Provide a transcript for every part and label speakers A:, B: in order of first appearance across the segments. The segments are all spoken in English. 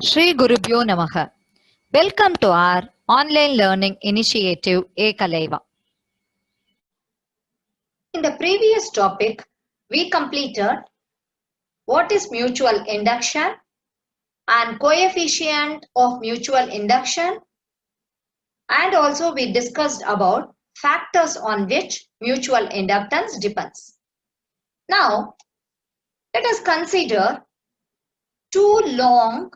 A: Shri Gurubhyo Namaha. Welcome to our online learning initiative Ekalaiva. In the previous topic, we completed what is mutual induction and coefficient of mutual induction, and also we discussed about factors on which mutual inductance depends. Now, let us consider two long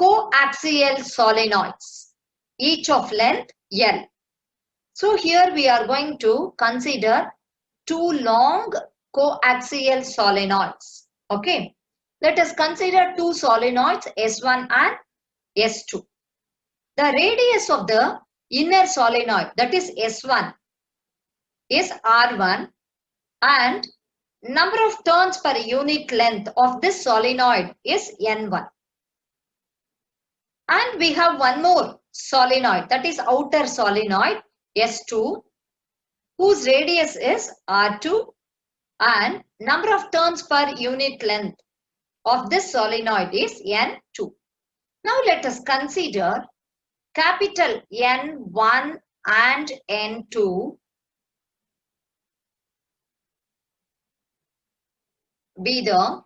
A: coaxial solenoids, each of length L. So here we are going to consider two long coaxial solenoids. Okay. Let us consider two solenoids S1 and S2. The radius of the inner solenoid, that is S1, is R1, and number of turns per unit length of this solenoid is N1. And we have one more solenoid, that is outer solenoid S2, whose radius is R2, and number of turns per unit length of this solenoid is N2. Now let us consider capital N1 and N2 be the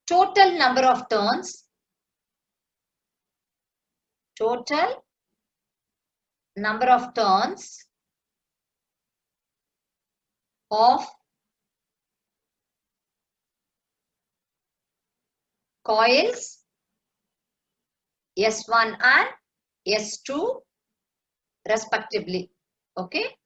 A: total number of turns, of coils S1 and S2 respectively. Okay.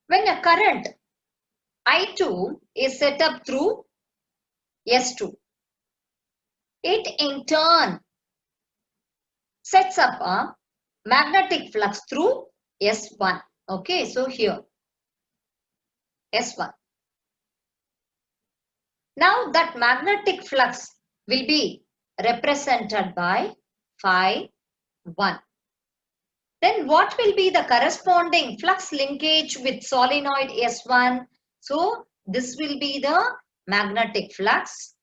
A: When a current I2 is set up through S2, it in turn sets up a magnetic flux through S1. Okay, so here S1. Now that magnetic flux will be represented by phi 1. Then what will be the corresponding flux linkage with solenoid S1? So this will be the magnetic flux.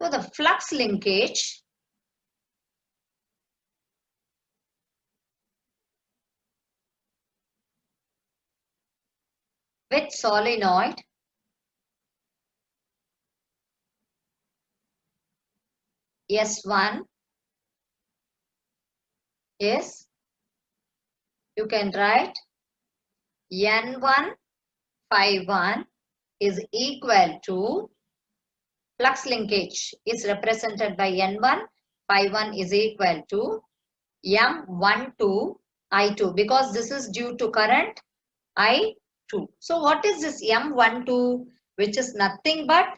A: So the flux linkage with solenoid S1 is, you can write N1 phi 1 is equal to, flux linkage is represented by N1 phi 1 is equal to M12 I2, because this is due to current I2. So what is this M12, which is nothing but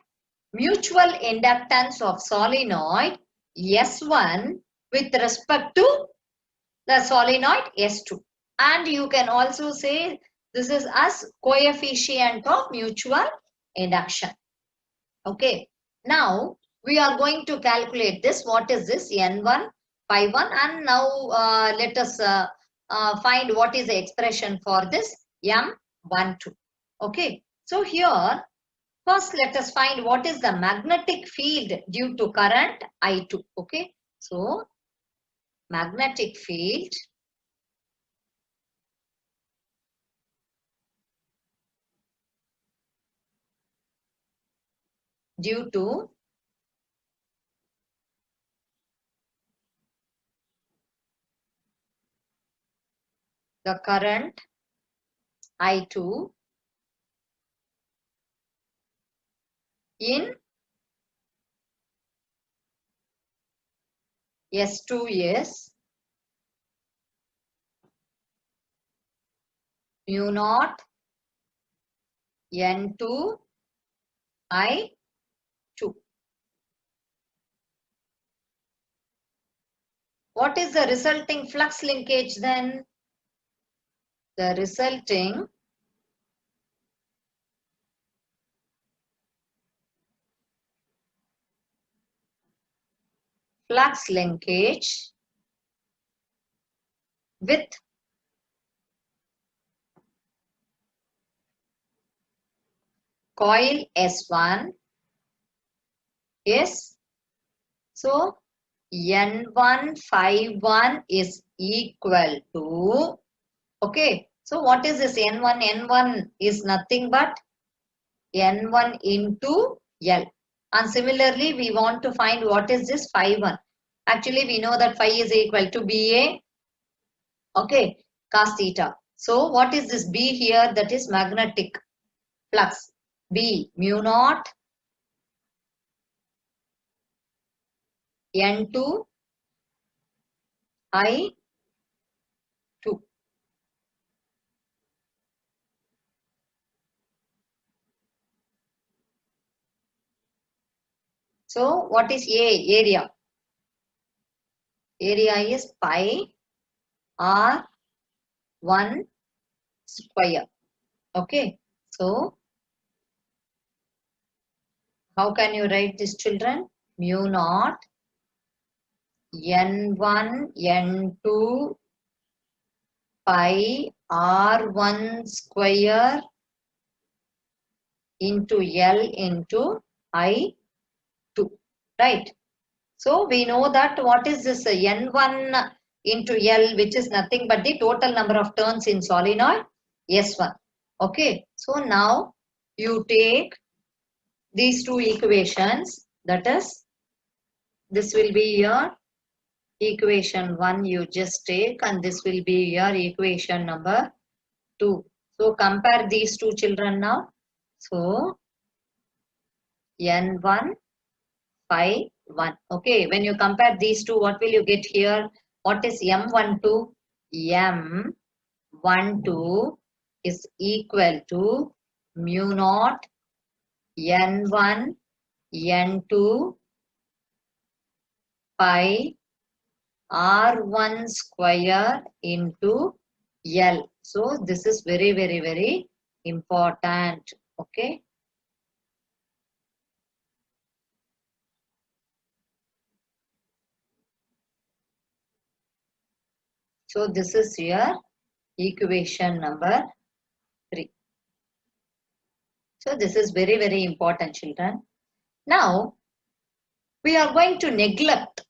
A: mutual inductance of solenoid S1 with respect to the solenoid S2. And you can also say this is as coefficient of mutual induction. Okay. Now we are going to calculate this. What is this? N1 phi 1. And now let us find what is the expression for this M12. Okay. So here, first let us find what is the magnetic field due to current I2. Okay. So magnetic field due to the current I2 in S2 is mu naught N2 I2. What is the resulting flux linkage then? The resulting flux linkage with coil S1 is, so N151 is equal to, okay, so what is this N1? N1 is nothing but N1 into L. And similarly, we want to find what is this phi 1. Actually, we know that phi is equal to BA, okay, cos theta. So, what is this B here? That is magnetic flux. B mu naught N2 I 2. So, what is A? Area. Area is pi R1 square. Okay. So, how can you write this, children? Mu naught N1 N2 pi R1 square into L into I2. Right. So, we know that what is this N1 into L, which is nothing but the total number of turns in solenoid S1. Okay. So, now you take these two equations, that is, this will be your equation 1 you just take, and this will be your equation number 2. So, compare these two, children, now. So, N1 phi 1. Okay, when you compare these two, what will you get here? What is M12? M12 is equal to mu naught N1 N2 pi R1 square into L. So, this is very, very, very important. Okay. So, this is your equation number 3. So, this is very, very important, children. Now, we are going to neglect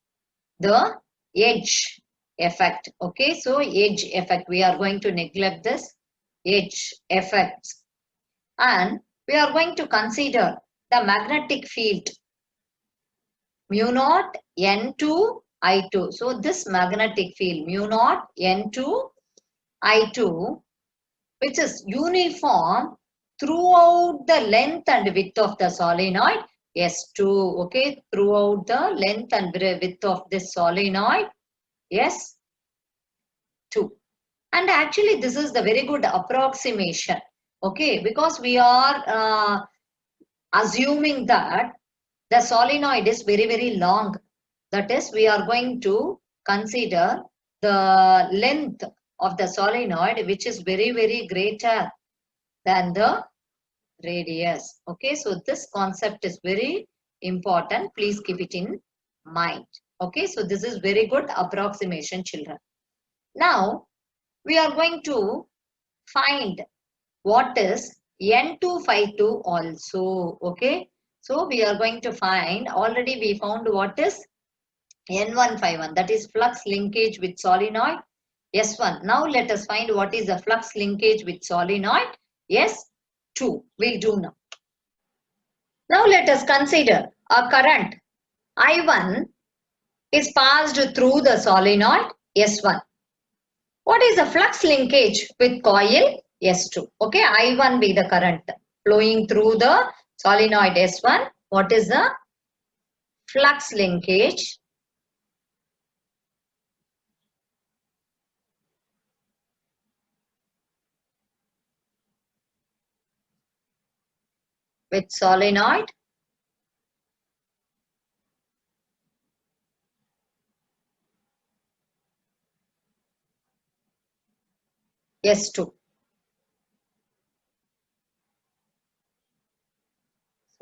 A: the edge effect. Okay, so edge effect, we are going to neglect this edge effects, and we are going to consider the magnetic field mu naught N2 I2. So this magnetic field mu naught N2 I2, which is uniform throughout the length and width of the solenoid S2. Okay, throughout the length and width of this solenoid S2. And actually, this is the very good approximation. Okay, because we are assuming that the solenoid is very, very long. That is, we are going to consider the length of the solenoid, which is very, very greater than the radius. Okay, so this concept is very important. Please keep it in mind. Okay, so this is very good approximation, children. Now, we are going to find what is N252 also. Okay, so we are going to find, already we found what is N151, that is flux linkage with solenoid S1. Now let us find what is the flux linkage with solenoid S2. We'll do now. Now let us consider a current I1 is passed through the solenoid S1. What is the flux linkage with coil S2? Okay, I1 be the current flowing through the solenoid S1. What is the flux linkage with solenoid S2?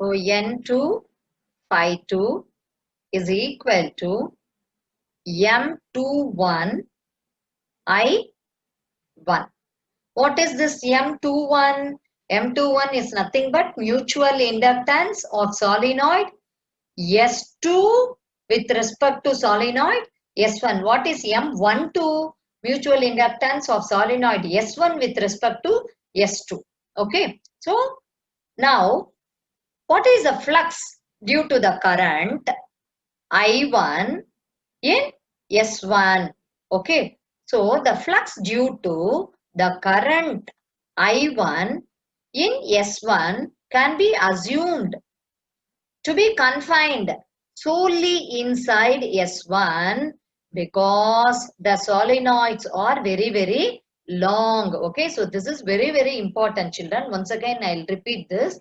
A: So N2 phi 2 is equal to M21 I1. What is this M21? M21 is nothing but mutual inductance of solenoid S2 with respect to solenoid S1. What is M12? Mutual inductance of solenoid S1 with respect to S2. Okay. So now what is the flux due to the current I1 in S1? Okay. So the flux due to the current I1 in S1 can be assumed to be confined solely inside S1 because the solenoids are very, very long. Okay, so this is very, very important, children. Once again, I'll repeat this.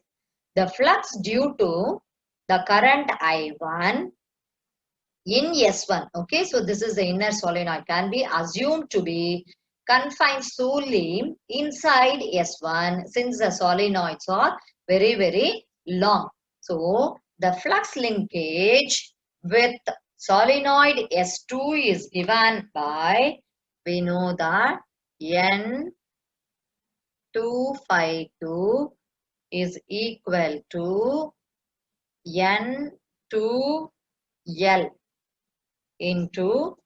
A: The flux due to the current I1 in S1. Okay, so this is the inner solenoid, can be assumed to be confined solely inside S1 since the solenoids are very, very long. So the flux linkage with solenoid S2 is given by, we know that N252 is equal to N2L into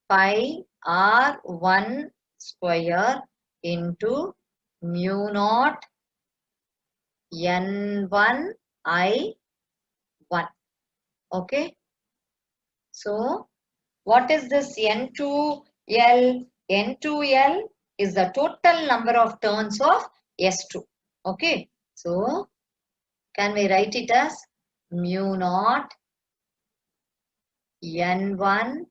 A: pi R1 square into mu naught N1 I1. Okay. So what is this N2L? N2L is the total number of turns of S2. Okay. So can we write it as mu naught N1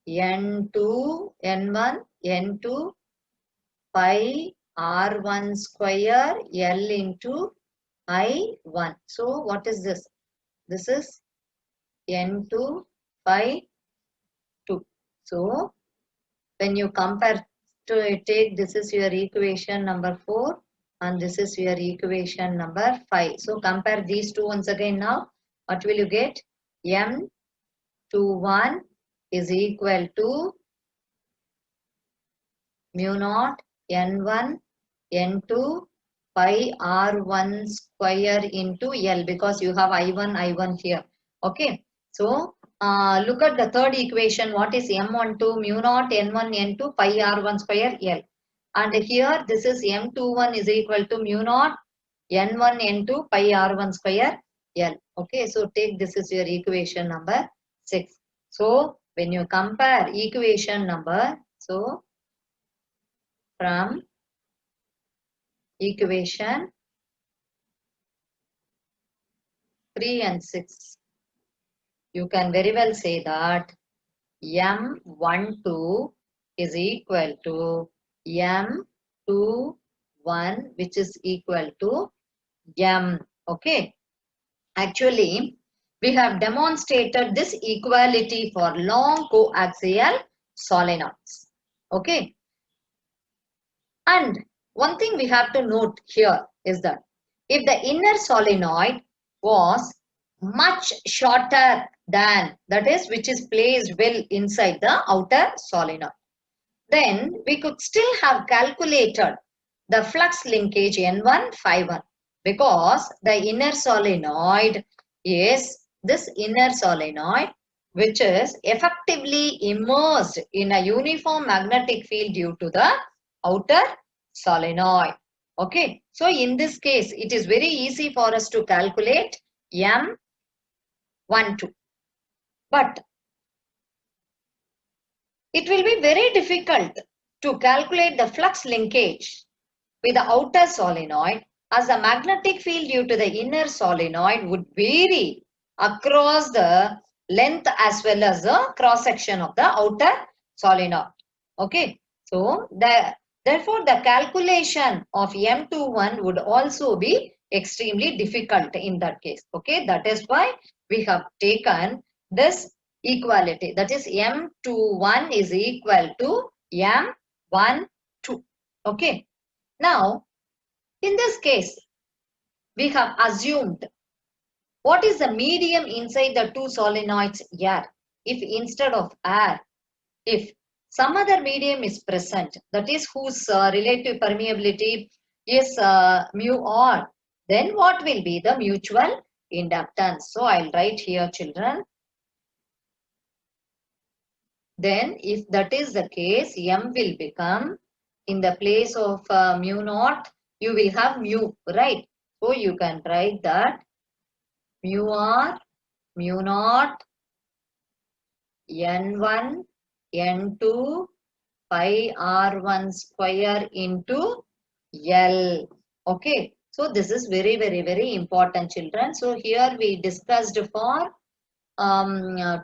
A: N2 N1 N2 pi R1 square L into I1. So what is this? This is N2 pi 2. So when you compare to take, this is your equation number 4 and this is your equation number 5. So compare these two once again now. What will you get? M21 is equal to mu naught N1 N2 pi R1 square into L because you have I1 here. Okay. So look at the third equation. What is M12 mu naught N1 N2 pi R1 square L. And here this is M21 is equal to mu naught N1 N2 pi R1 square L. Okay. So take this is your equation number 6. So when you compare equation number, so from equation 3 and 6, you can very well say that M12 is equal to M21 which is equal to M. Okay. Actually, we have demonstrated this equality for long coaxial solenoids. Okay. And one thing we have to note here is that if the inner solenoid was much shorter than, that is, which is placed well inside the outer solenoid, then we could still have calculated the flux linkage N1 because the inner solenoid is this inner solenoid which is effectively immersed in a uniform magnetic field due to the outer solenoid. Okay. So in this case, it is very easy for us to calculate M12. But it will be very difficult to calculate the flux linkage with the outer solenoid as the magnetic field due to the inner solenoid would vary across the length as well as the cross section of the outer solenoid. Okay. So therefore the calculation of M21 would also be extremely difficult in that case. Okay. That is why we have taken this equality, that is M21 is equal to M12. Okay. Now, in this case, we have assumed what is the medium inside the two solenoids here. if instead of air, if some other medium is present, that is whose relative permeability is mu r, then what will be the mutual inductance? So I'll write here, children. Then if that is the case, M will become, in the place of mu naught, you will have mu, right? So you can write that mu r, mu naught, N1, N2, pi R1 square into L. Okay. So this is very, very, very important, children. So here we discussed for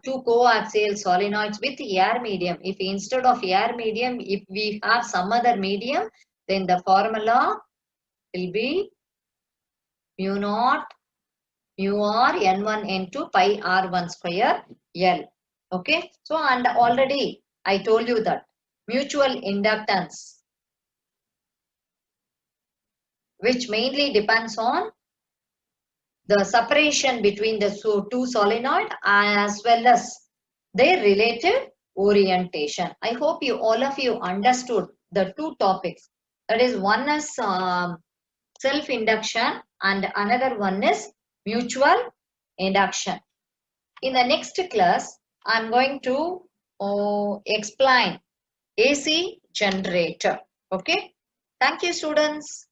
A: two coaxial solenoids with air medium. If instead of air medium, if we have some other medium, then the formula will be mu naught, mu r, N1, N2, pi R1 square L. Okay. So, and already I told you that mutual inductance, which mainly depends on the separation between the two solenoid as well as their relative orientation. I hope you all of you understood the two topics. That is, one is self-induction and another one is mutual induction. In the next class, I am going to explain AC generator. Okay. Thank you, students.